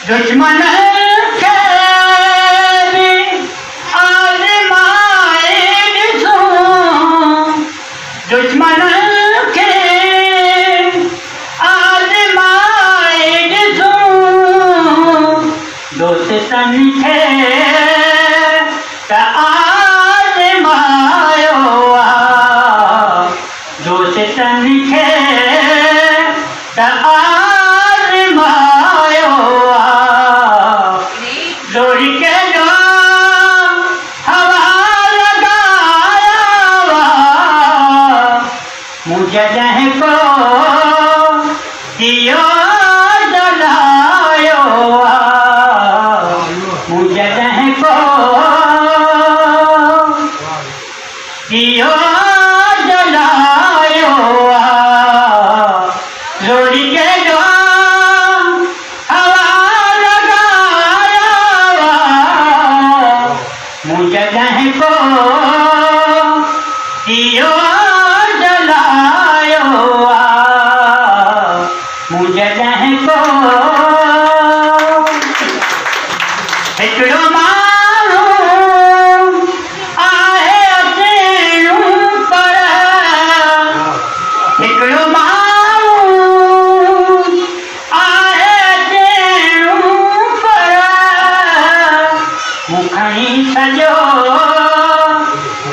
दुश्मन के भी आजमाए सो, दुश्मन के आजमाए सो, दोस्तन के आजमायो, दोस्तन के आजमायो, जोड़ी के जो हवा लगाया, मुझे जह को दियो जलायो, मुझे जह को दियो जलायो, जोड़ी के जो हवा लगाया, मुझे जह को दियो जलायो, मुझे जह को हिकिड़ो माण्हू आहे अकेलो पर, हिकिड़ो माण्हू आहे अकेलो पर, मूं खणी सॼो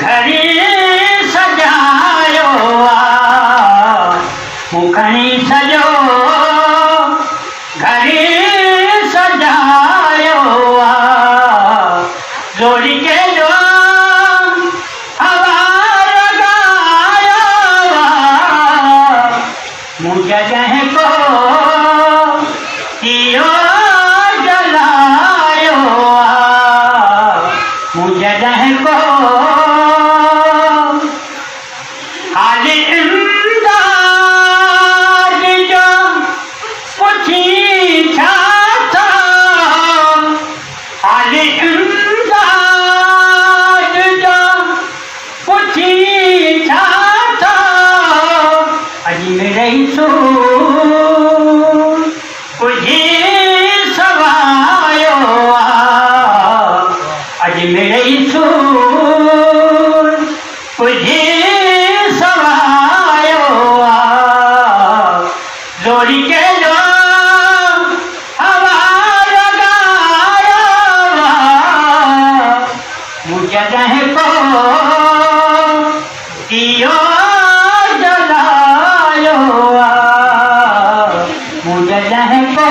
घड़ी सजायो, मूं खणी सॼो घड़ी सजायो, जोड़ी के जो हवा लगाया, मुझे जह को दियो जलायो, मुझे जह को हाली इमदाद जो पुछी छा था, हाली इमदाद जो पुछी छा था, अजी मेरे सो कुझी सवायो, अजी मेरे सो कुझी सवायो, जोड़ी के जो हवा लगाया, मुझे जह को दियो जलायो, मुझे जह को